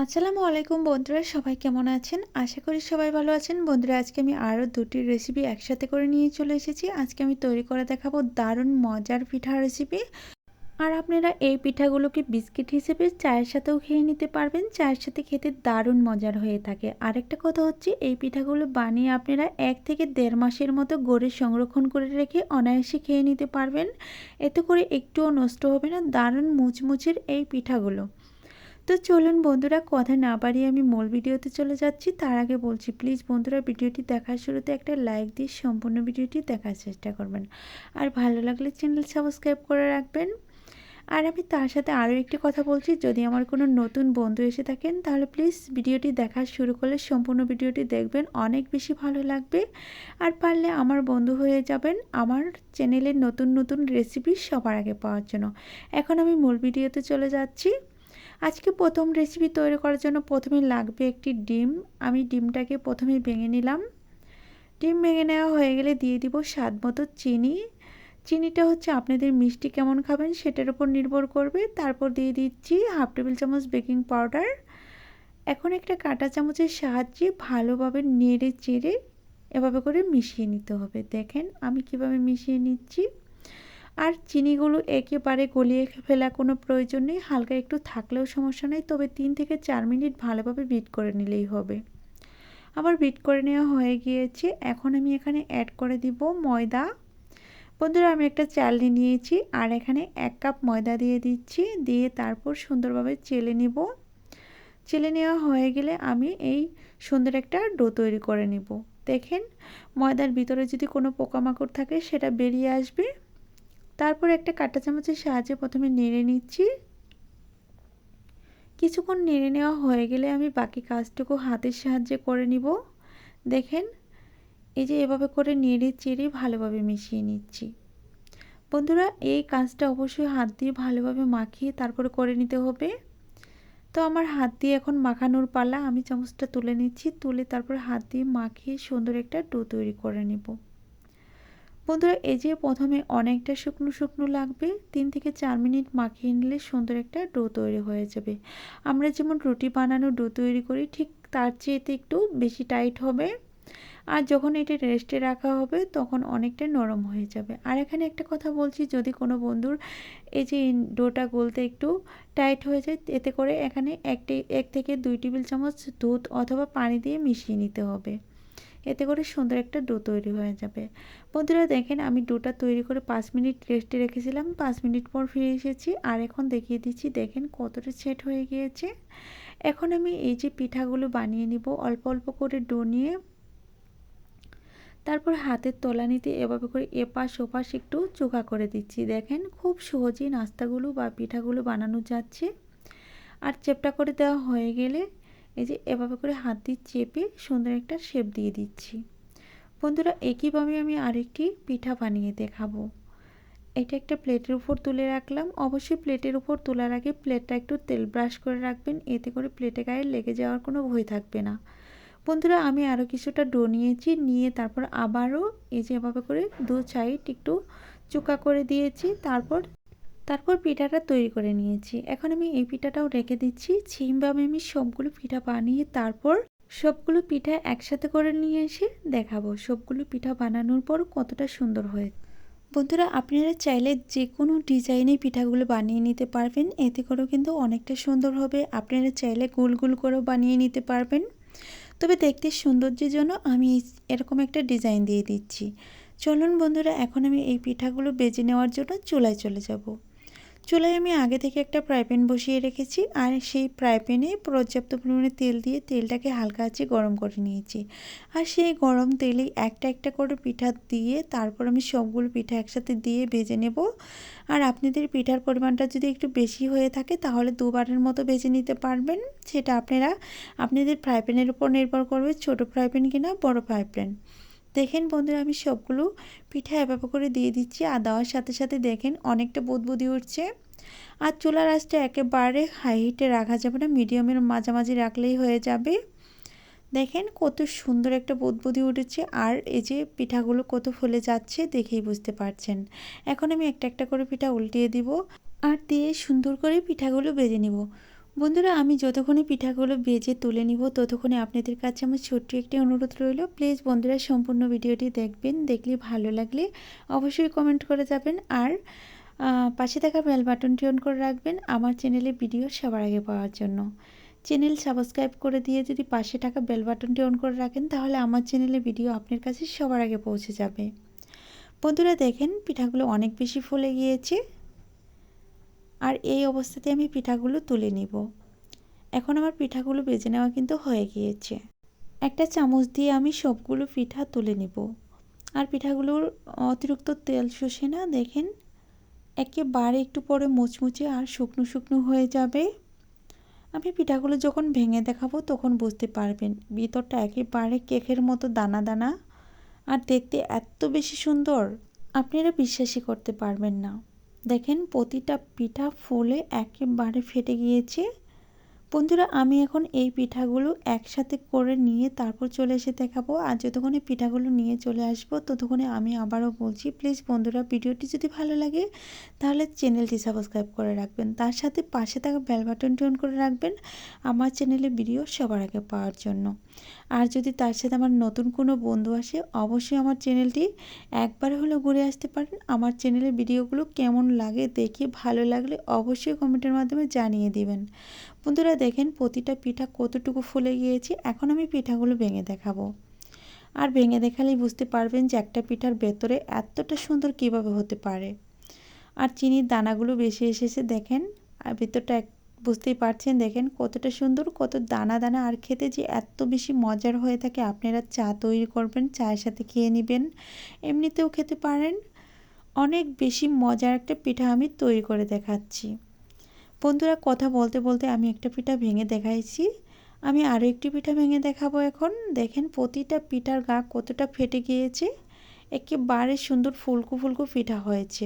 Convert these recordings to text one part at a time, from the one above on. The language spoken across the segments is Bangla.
আসসালামু আলাইকুম বন্ধুরা, সবাই কেমন আছেন? আশা করি সবাই ভালো আছেন। বন্ধুরা, আজকে আমি আরও দুটি রেসিপি একসাথে করে নিয়ে চলে এসেছি। আজকে আমি তৈরি করে দেখাবো দারুণ মজার পিঠা রেসিপি। আর আপনারা এই পিঠাগুলোকে বিস্কিট হিসেবে চায়ের সাথেও খেয়ে নিতে পারবেন। চায়ের সাথে খেতে দারুণ মজার হয়ে থাকে। আরেকটা কথা হচ্ছে, এই পিঠাগুলো বানিয়ে আপনারা 1 থেকে 1.5 মাসের মতো গড়ে সংরক্ষণ করে রেখে অনায়াসে খেয়ে নিতে পারবেন। এতে করে একটুও নষ্ট হবে না দারুণ মুচমুচের এই পিঠাগুলো। তো চলুন বন্ধুরা, কথা না বাড়িয়ে আমি মূল ভিডিওতে চলে যাচ্ছি। তার আগে বলছি, প্লিজ বন্ধুরা, ভিডিওটি দেখার শুরুতে একটা লাইক দিয়ে সম্পূর্ণ ভিডিওটি দেখার চেষ্টা করবেন। আর ভালো লাগলে চ্যানেল সাবস্ক্রাইব করে রাখবেন। আর আমি তার সাথে আরও একটি কথা বলছি, যদি আমার কোনো নতুন বন্ধু এসে থাকেন তাহলে প্লিজ ভিডিওটি দেখা শুরু করলে সম্পূর্ণ ভিডিওটি দেখবেন, অনেক বেশি ভালো লাগবে। আর পারলে আমার বন্ধু হয়ে যাবেন আমার চ্যানেলের নতুন নতুন রেসিপি সবার আগে পাওয়ার জন্য। এখন আমি মূল ভিডিওতে চলে যাচ্ছি। আজকে প্রথম রেসিপি তৈরি করার জন্য প্রথমে লাগবে একটি ডিম। আমি ডিমটাকে প্রথমে ভেঙে নিলাম। ডিম ভেঙে নেওয়া হয়ে গেলে দিয়ে দিব স্বাদ মতো চিনি। চিনিটা হচ্ছে আপনাদের মিষ্টি কেমন খাবেন সেটার উপর নির্ভর করবে। তারপর দিয়ে দিচ্ছি 1/2 টেবিল চামচ বেকিং পাউডার। এখন একটা কাঁটা চামচের সাহায্যে ভালোভাবে নেড়ে চেড়ে এভাবে করে মিশিয়ে নিতে হবে। দেখেন আমি কিভাবে মিশিয়ে নিচ্ছি। আর চিনিগুলো একেবারে গলিয়ে ফেলা কোনো প্রয়োজন নেই, হালকা একটু থাকলেও সমস্যা নেই, তবে 3 থেকে 4 মিনিট ভালোভাবে বিট করে নিলেই হবে। আবার বিট করে নেওয়া হয়ে গিয়েছে। এখন আমি এখানে অ্যাড করে দিব ময়দা। বন্ধুরা, আমি একটা চালনি নিয়েছি আর এখানে 1 কাপ ময়দা দিয়ে দিচ্ছি। দিয়ে তারপর সুন্দরভাবে চেলে নিব। চেলে নেওয়া হয়ে গেলে আমি এই সুন্দর একটা ডো তৈরি করে নিব। দেখেন, ময়দার ভিতরে যদি কোনো পোকামাকড় থাকে সেটা বেরিয়ে আসবে। তারপর একটা কাঁটা চামচের সাহায্যে প্রথমে নেড়ে নিচ্ছি। কিছুক্ষণ নেড়ে নেওয়া হয়ে গেলে আমি বাকি কাজটুকু হাতের সাহায্যে করে নিব। দেখেন, এই যে এভাবে করে নেড়ে চেড়ে ভালোভাবে মিশিয়ে নিচ্ছি। বন্ধুরা, এই কাজটা অবশ্যই হাত দিয়ে ভালোভাবে মাখিয়ে তারপরে করে নিতে হবে। তো আমার হাত দিয়ে এখন মাখানোর পালা। আমি চামচটা তুলে নিচ্ছি, তুলে তারপর হাত দিয়ে মাখিয়ে সুন্দর একটা ডো তৈরি করে নেব। বন্ধুরা, এই যে প্রথমে অনেকটা শুকনো শুকনো লাগবে, 3 থেকে 4 মিনিট মাখিয়ে নিলে সুন্দর একটা ডো তৈরি হয়ে যাবে। আমরা যেমন রুটি বানানো ডো তৈরি করি ঠিক তার চেয়েতে একটু বেশি টাইট হবে। আর যখন এটা রেস্টে রাখা হবে তখন অনেকটা নরম হয়ে যাবে। আর এখানে একটা কথা বলছি, যদি কোনো বন্ধুর এই যে ডোটা গলতে একটু টাইট হয়ে যায়, এতে করে এখানে 1 থেকে 2 টেবিল চামচ দুধ অথবা পানি দিয়ে মিশিয়ে নিতে হবে। এতে করে সুন্দর একটা ডো তৈরি হয়ে যাবে। বন্ধুরা, দেখেন আমি ডোটা তৈরি করে 5 মিনিট রেস্টে রেখেছিলাম। 5 মিনিট পর ফিরে এসেছি আর এখন দেখিয়ে দিচ্ছি। দেখেন কতটা সেট হয়ে গিয়েছে। এখন আমি এই যে পিঠাগুলো বানিয়ে নিব অল্প অল্প করে ডো নিয়ে। তারপর হাতের তলানিতে এভাবে করে এপাশ ওপাশ একটু চোখা করে দিচ্ছি। দেখেন খুব সহজেই নাস্তাগুলো বা পিঠাগুলো বানানো যাচ্ছে। আর চেপটা করে দেওয়া হয়ে গেলে এই যে এভাবে করে হাত দিয়ে চেপে সুন্দর একটা শেপ দিয়ে দিচ্ছি। বন্ধুরা, একইভাবে আমি আরেকটি পিঠা বানিয়ে দেখাবো। এটা একটা প্লেটের উপর তুলে রাখলাম। অবশ্যই প্লেটের উপর তোলার আগে প্লেটটা একটু তেল ব্রাশ করে রাখবেন, এতে করে প্লেটে গায়ে লেগে যাওয়ার কোনো ভয় থাকবে না। বন্ধুরা, আমি আরও কিছুটা ডো নিয়েছি, নিয়ে তারপর আবারও এই যে এভাবে করে দু সাইড একটু চোকা করে দিয়েছি। তারপর পিঠাটা তৈরি করে নিয়েছি। এখন আমি এই পিঠাটাও রেখে দিচ্ছি। সেইভাবে আমি সবগুলো পিঠা বানিয়ে তারপর সবগুলো পিঠা একসাথে করে নিয়ে এসে দেখাবো সবগুলো পিঠা বানানোর পর কতটা সুন্দর হয়। বন্ধুরা, আপনারা চাইলে যে কোনো ডিজাইনে পিঠাগুলো বানিয়ে নিতে পারবেন, এতে করেও কিন্তু অনেকটা সুন্দর হবে। আপনারা চাইলে গোল গোল করেও বানিয়ে নিতে পারবেন, তবে দেখতে সৌন্দর্যের জন্য আমি এরকম একটা ডিজাইন দিয়ে দিচ্ছি। চলুন বন্ধুরা, এখন আমি এই পিঠাগুলো বেজে নেওয়ার জন্য চুলায় চলে যাব। চুলায় আমি আগে থেকে একটা ফ্রাই প্যান বসিয়ে রেখেছি আর সেই ফ্রাই প্যানে পর্যাপ্ত পরিমাণে তেল দিয়ে তেলটাকে হালকা আঁচে গরম করে নিয়েছি। আর সেই গরম তেলেই একটা একটা করে পিঠা দিয়ে তারপর আমি সবগুলো পিঠা একসাথে দিয়ে ভেজে নেব। আর আপনাদের পিঠার পরিমাণটা যদি একটু বেশি হয়ে থাকে তাহলে দুবারের মতো ভেজে নিতে পারবেন। সেটা আপনাদের ফ্রাই প্যানের উপর নির্ভর করবে, ছোটো ফ্রাই প্যান কিনা বড় ফ্রাই প্যান। দেখেন বন্ধুরা, আমি সবগুলো পিঠা এভাবে করে দিয়ে দিচ্ছি আর দেওয়ার সাথে সাথে দেখেন অনেকটা বুদবুদি উঠছে। আর চুলার আঁচটা একেবারে হাই হিটে রাখা যাবে না, মিডিয়ামের মাঝামাঝি রাখলেই হয়ে যাবে। দেখেন কত সুন্দর একটা বুদবুদি উঠেছে আর এই যে পিঠাগুলো কত ফুলে যাচ্ছে দেখেই বুঝতে পারছেন। এখন আমি একটা একটা করে পিঠা উল্টিয়ে দিব আর দিয়ে সুন্দর করে পিঠাগুলো ভেজে নিব। বন্ধুরা, আমি যতক্ষণে পিঠাগুলো ভেজে তুলে নিব ততক্ষণে আপনাদের কাছে আমার ছোট্ট একটি অনুরোধ রইল, প্লিজ বন্ধুরা সম্পূর্ণ ভিডিওটি দেখবেন। দেখলে ভালো লাগলে অবশ্যই কমেন্ট করে যাবেন। আর পাশে থাকা বেল বাটনটি অন করে রাখবেন আমার চ্যানেলে ভিডিও সবার আগে পাওয়ার জন্য। চ্যানেল সাবস্ক্রাইব করে দিয়ে যদি পাশে থাকা বেল বাটনটি অন করে রাখেন তাহলে আমার চ্যানেলে ভিডিও আপনার কাছে সবার আগে পৌঁছে যাবে। বন্ধুরা দেখেন, পিঠাগুলো অনেক বেশি ফুলে গিয়েছে। আর এই অবস্থাতে আমি পিঠাগুলো তুলে নিব। এখন আমার পিঠাগুলো ভেজে নেওয়া কিন্তু হয়ে গিয়েছে। একটা চামচ দিয়ে আমি সবগুলো পিঠা তুলে নিব। আর পিঠাগুলোর অতিরিক্ত তেল শোষে না, দেখেন একেবারে একটু পরে মুচমুচে আর শুকনো শুকনো হয়ে যাবে। আমি পিঠাগুলো যখন ভেঙে দেখাবো তখন বুঝতে পারবেন ভিতরটা একেবারে কেকের মতো দানা দানা আর দেখতে এত বেশি সুন্দর, আপনারা বিশ্বাসই করতে পারবেন না। দেখেন প্রতিটা পিঠা ফুলে একেবারে ফেটে গিয়েছে। বন্ধুরা, আমি এখন এই পিঠাগুলো একসাথে করে নিয়ে তারপর চলে এসে দেখাবো। আর যতক্ষণে পিঠাগুলো নিয়ে চলে আসবো ততক্ষণে আমি আবারও বলছি, প্লিজ বন্ধুরা ভিডিওটি যদি ভালো লাগে তাহলে চ্যানেলটি সাবস্ক্রাইব করে রাখবেন, তার সাথে পাশে থাকা বেল বাটনটি অন করে রাখবেন আমার চ্যানেলে ভিডিও সবার আগে পাওয়ার জন্য। আর যদি তার সাথে আমার নতুন কোনো বন্ধু আসে অবশ্যই আমার চ্যানেলটি একবার হলেও ঘুরে আসতে পারেন। আমার চ্যানেলের ভিডিওগুলো কেমন লাগে দেখে ভালো লাগলে অবশ্যই কমেন্টের মাধ্যমে জানিয়ে দিবেন। বন্ধুরা দেখেন প্রতিটা পিঠা কতটুকু ফুলে গিয়েছে। এখন আমি পিঠাগুলো ভেঙে দেখাবো। আর ভেঙে দেখালেই বুঝতে পারবেন যে একটা পিঠার ভেতরে এতটা সুন্দর কিভাবে হতে পারে। আর চিনির দানাগুলো বেশি এসেছে দেখেন, আর ভেতরটা বুঝতেই পারছেন দেখেন কতটা সুন্দর, কত দানা দানা। আর খেতে যে এত বেশি মজার হয়ে থাকে, আপনারা চা তৈরি করবেন, চায়ের সাথে খেয়ে নেবেন, এমনিতেও খেতে পারেন। অনেক বেশি মজার একটা পিঠা আমি তৈরি করে দেখাচ্ছি। বন্ধুরা কথা বলতে বলতে আমি একটা পিঠা ভেঙে দেখাইছি, আমি আরও একটি পিঠা ভেঙে দেখাবো এখন। দেখেন প্রতিটা পিঠার গা কতটা ফেটে গিয়েছে, একেবারে সুন্দর ফুলকো ফুলকো পিঠা হয়েছে।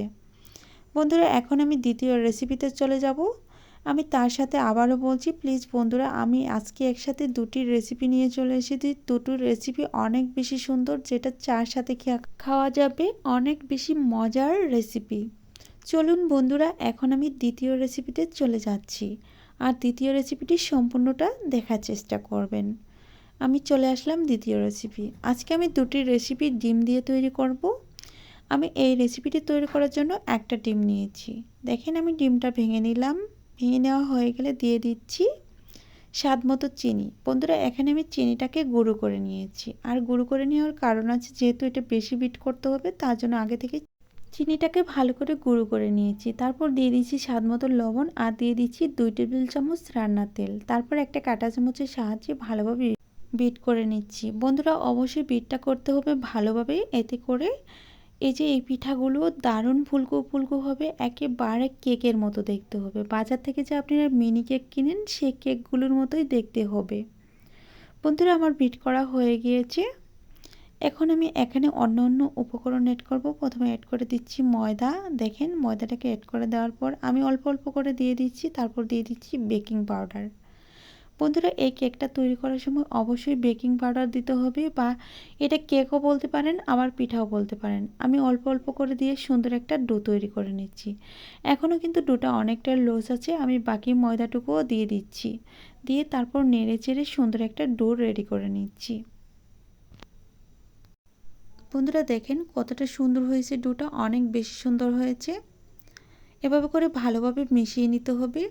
বন্ধুরা এখন আমি দ্বিতীয় রেসিপিতে চলে যাব। আমি তার সাথে আবারও বলছি, প্লিজ বন্ধুরা আমি আজকে একসাথে দুটি রেসিপি নিয়ে চলে এসেছি। দুটো রেসিপি অনেক বেশি সুন্দর, যেটা চার সাথে খাওয়া যাবে, অনেক বেশি মজার রেসিপি। চলুন বন্ধুরা এখন আমি দ্বিতীয় রেসিপিতে চলে যাচ্ছি। আর দ্বিতীয় রেসিপিটি সম্পূর্ণটা দেখার চেষ্টা করবেন। আমি চলে আসলাম দ্বিতীয় রেসিপি। আজকে আমি দুটি রেসিপি ডিম দিয়ে তৈরি করব। আমি এই রেসিপিটি তৈরি করার জন্য একটা ডিম নিয়েছি। দেখেন আমি ডিমটা ভেঙে নিলাম। ভেঙে নেওয়া হয়ে গেলে দিয়ে দিচ্ছি স্বাদ মতো চিনি। বন্ধুরা এখানে আমি চিনিটাকে গুঁড়ো করে নিয়েছি। আর গুঁড়ো করে নেওয়ার কারণ আছে, যেহেতু এটা বেশি বিট করতে হবে তার জন্য আগে থেকে চিনিটাকে ভালো করে গুঁড়ো করে নিয়েছি। তারপর দিয়ে দিচ্ছি স্বাদ মতো লবণ আর দিয়ে দিচ্ছি 2 টেবিল চামচ রান্নার তেল। তারপর একটা কাঁটা চামচের সাহায্যে ভালোভাবে বিট করে নিচ্ছি। বন্ধুরা অবশ্যই বিটটা করতে হবে ভালোভাবে, এতে করে এই যে এই পিঠাগুলো দারুণ ফুলকো ফুলকো হবে, একেবারে কেকের মতো দেখতে হবে। বাজার থেকে যে আপনারা মিনি কেক কিনেন সেই কেকগুলোর মতোই দেখতে হবে। বন্ধুরা আমার বিট করা হয়ে গিয়েছে। এখন আমি এখানে অন্য অন্য উপকরণ অ্যাড করব। প্রথমে অ্যাড করে দিচ্ছি ময়দা। দেখেন ময়দাটাকে অ্যাড করে দেওয়ার পর আমি অল্প অল্প করে দিয়ে দিচ্ছি, তারপর দিয়ে দিচ্ছি বেকিং পাউডার। বন্ধুরা এই কেকটা তৈরি করার সময় অবশ্যই বেকিং পাউডার দিতে হবে, বা এটা কেকও বলতে পারেন আবার পিঠাও বলতে পারেন। আমি অল্প অল্প করে দিয়ে সুন্দর একটা ডো তৈরি করে নিচ্ছি। এখনও কিন্তু ডোটা অনেকটা লুজ আছে, আমি বাকি ময়দাটুকুও দিয়ে দিচ্ছি। দিয়ে তারপর নেড়ে চেড়ে সুন্দর একটা ডো রেডি করে নিচ্ছি। বন্ধুরা দেখেন কতটা সুন্দর হয়েছে, ডোটা অনেক বেশি সুন্দর হয়েছে। এভাবে করে ভালোভাবে মিশিয়ে নিতে হবে।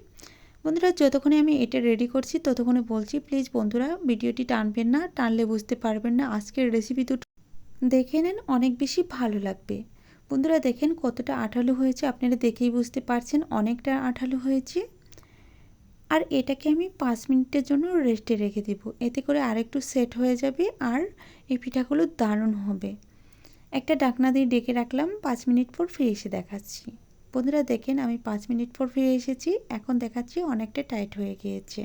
বন্ধুরা যতক্ষণে আমি এটা রেডি করছি ততক্ষণে বলছি, প্লিজ বন্ধুরা ভিডিওটি টানবেন না, টানলে বুঝতে পারবেন না। আজকের রেসিপি দুটো দেখে নেন, অনেক বেশি ভালো লাগবে। বন্ধুরা দেখেন কতটা আঠালো হয়েছে, আপনারা দেখেই বুঝতে পারছেন অনেকটা আঠালো হয়েছে। আর এটাকে আমি 5 মিনিটের জন্য রেস্টে রেখে দেব, এতে করে আরেকটু সেট হয়ে যাবে আর এই পিঠাগুলো দারুণ হবে। একটা ঢাকনা দিয়ে ডেকে রাখলাম, 5 মিনিট পর ফিরে এসে দেখাচ্ছি। বন্ধুরা দেখেন আমি 5 মিনিট পর ফিরে এসেছি। এখন দেখাচ্ছি অনেকটা টাইট হয়ে গিয়েছে।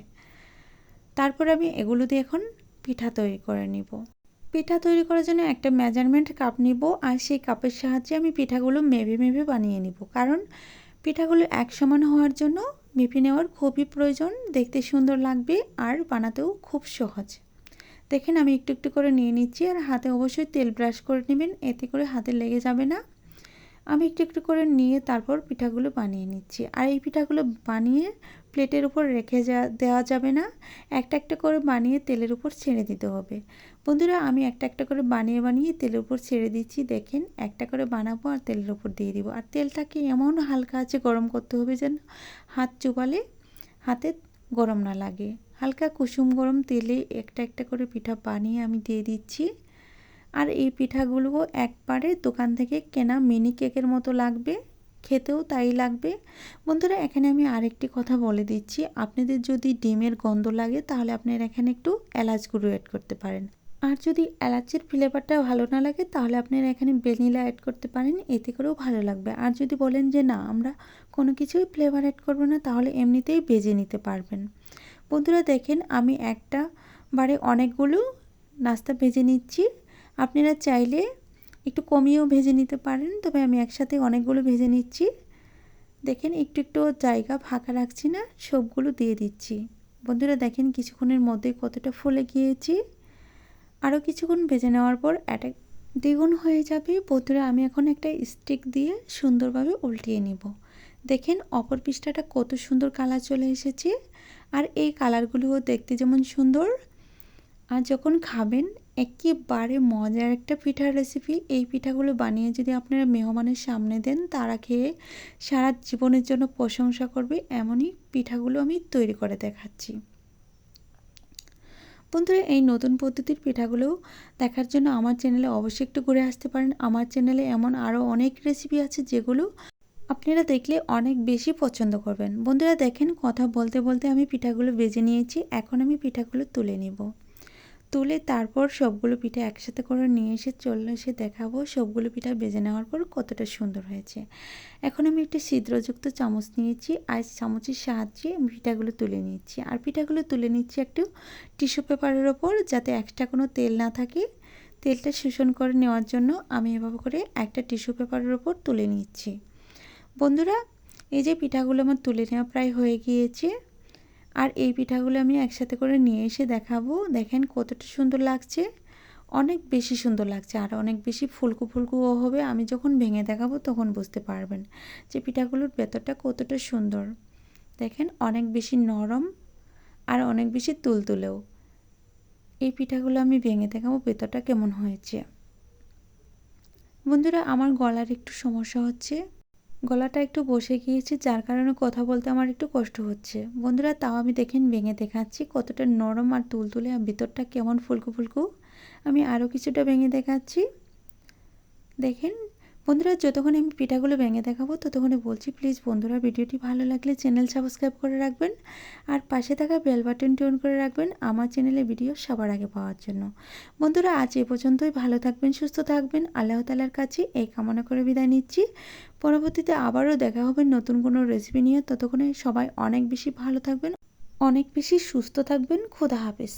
তারপর আমি এগুলো দিয়ে এখন পিঠা তৈরি করে নিব। পিঠা তৈরি করার জন্য একটা মেজারমেন্ট কাপ নিব, আর সেই কাপের সাহায্যে আমি পিঠাগুলো মেপে মেপে বানিয়ে নিব। কারণ পিঠাগুলো এক সমান হওয়ার জন্য মেপে নেওয়ার খুবই প্রয়োজন, দেখতে সুন্দর লাগবে আর বানাতেও খুব সহজ। দেখেন আমি একটু একটু করে নিয়ে নিচ্ছি। আর হাতে অবশ্যই তেল ব্রাশ করে নেবেন, এতে করে হাতে লেগে যাবে না। আমি একটু একটু করে নিয়ে তারপর পিঠাগুলো বানিয়ে নিচ্ছি। আর এই পিঠাগুলো বানিয়ে প্লেটের উপর রেখে দেওয়া যাবে না, একটা একটা করে বানিয়ে তেলের উপর ছেড়ে দিতে হবে। বন্ধুরা আমি একটা একটা করে বানিয়ে তেলের উপর ছেড়ে দিচ্ছি। দেখেন একটা করে বানাবো আর তেলের উপর দিয়ে দিব। আর তেলটাকে এমন হালকা আছে গরম করতে হবে যেন হাত চুবালে হাতে গরম না লাগে। হালকা কুসুম গরম তেলে একটা একটা করে পিঠা বানিয়ে আমি দিয়ে দিচ্ছি। আর এই পিঠাগুলো একবারে দোকান থেকে কেনা মিনি কেকের মতো লাগবে, খেতেও তাই লাগবে। বন্ধুরা এখানে আমি আরেকটি কথা বলে দিচ্ছি, আপনাদের যদি ডিমের গন্ধ লাগে তাহলে আপনারা এখানে একটু এলাচ গুঁড়ো অ্যাড করতে পারেন। আর যদি এলাচের ফ্লেভারটা ভালো না লাগে তাহলে আপনারা এখানে ভ্যানিলা অ্যাড করতে পারেন, এতে করেও ভালো লাগবে। আর যদি বলেন যে না আমরা কোনো কিছুই ফ্লেভার অ্যাড করব না তাহলে এমনিতেই ভেজে নিতে পারবেন। বন্ধুরা দেখেন আমি একটা বারে অনেকগুলো নাস্তা ভেজে নিচ্ছি। আপনারা চাইলে একটু কমিয়েও ভেজে নিতে পারেন, তবে আমি একসাথে অনেকগুলো ভেজে নিচ্ছি। দেখেন একটু একটু জায়গা ফাঁকা রাখছি না, সবগুলো দিয়ে দিচ্ছি। বন্ধুরা দেখেন কিছুক্ষণের মধ্যে কতটা ফুলে গিয়েছি। আরও কিছুক্ষণ ভেজে নেওয়ার পর এটা দ্বিগুণ হয়ে যাবে। বন্ধুরা আমি এখন একটা স্টিক দিয়ে সুন্দরভাবে উল্টিয়ে নিব। দেখেন অপর পৃষ্ঠাটা কত সুন্দর কালার চলে এসেছে। আর এই কালারগুলোও দেখতে যেমন সুন্দর, আর যখন খাবেন একেবারে মজার একটা পিঠার রেসিপি। এই পিঠাগুলো বানিয়ে যদি আপনারা মেহমানের সামনে দেন তারা খেয়ে সারা জীবনের জন্য প্রশংসা করবে, এমনই পিঠাগুলো আমি তৈরি করে দেখাচ্ছি। বন্ধুরা এই নতুন পদ্ধতির পিঠাগুলো দেখার জন্য আমার চ্যানেলে অবশ্যই একটু ঘুরে আসতে পারেন। আমার চ্যানেলে এমন আরও অনেক রেসিপি আছে যেগুলো আপনারা দেখলে অনেক বেশি পছন্দ করবেন। বন্ধুরা দেখেন কথা বলতে বলতে আমি পিঠাগুলো ভেজে নিয়েছি, এখন আমি পিঠাগুলো তুলে নিব। তুলে তারপর সবগুলো পিঠা একসাথে করে নিয়ে এসে দেখাবো সবগুলো পিঠা ভেজে নেওয়ার পর কতটা সুন্দর হয়েছে। এখন আমি একটি ছিদ্রযুক্ত চামচ নিয়েছি, আর চামচের সাহায্যে পিঠাগুলো তুলে নিচ্ছি। আর পিঠাগুলো তুলে নিচ্ছি একটু টিস্যু পেপারের ওপর, যাতে এক্সট্রা কোনো তেল না থাকে। তেলটা শোষণ করে নেওয়ার জন্য আমি এভাবে করে একটা টিস্যু পেপারের ওপর তুলে নিচ্ছি। বন্ধুরা এই যে পিঠাগুলো আমার তুলে নেওয়া প্রায় হয়ে গিয়েছে। আর এই পিঠাগুলো আমি একসাথে করে নিয়ে এসে দেখাবো। দেখেন কতটা সুন্দর লাগছে, অনেক বেশি সুন্দর লাগছে, আর অনেক বেশি ফুলকো ফুলকোও হবে। আমি যখন ভেঙে দেখাবো তখন বুঝতে পারবেন যে পিঠাগুলোর ভেতরটা কতটা সুন্দর। দেখেন অনেক বেশি নরম আর অনেক বেশি তুলতুলেও। এই পিঠাগুলো আমি ভেঙে দেখাবো ভেতরটা কেমন হয়েছে। বন্ধুরা আমার গলার একটু সমস্যা হচ্ছে, গলাটা একটু বসে গিয়েছে, যার কারণে কথা বলতে আমার একটু কষ্ট হচ্ছে। বন্ধুরা তাও আমি দেখেন ভেঙে দেখাচ্ছি কতটা নরম আর তুলতুলে, আর ভিতরটা কেমন ফুলকো ফুলকো। আমি আরও কিছুটা ভেঙে দেখাচ্ছি। দেখেন বন্ধুরা যতক্ষণ আমি পিঠাগুলো ভেঙে দেখাবো ততক্ষণে বলছি প্লিজ বন্ধুরা ভিডিওটি ভালো লাগলে চ্যানেল সাবস্ক্রাইব করে রাখবেন, আর পাশে থাকা বেল বাটনটি অন করে রাখবেন আমার চ্যানেলে ভিডিও সবার আগে পাওয়ার জন্য। বন্ধুরা আজ এ পর্যন্তই, ভালো থাকবেন, সুস্থ থাকবেন, আল্লাহ তাআলার কাছে এই কামনা করে বিদায় নিচ্ছি। পরবর্তীতে আবারও দেখা হবে নতুন কোনো রেসিপি নিয়ে। ততক্ষণে সবাই অনেক বেশি ভালো থাকবেন, অনেক বেশি সুস্থ থাকবেন। খোদা হাফেজ।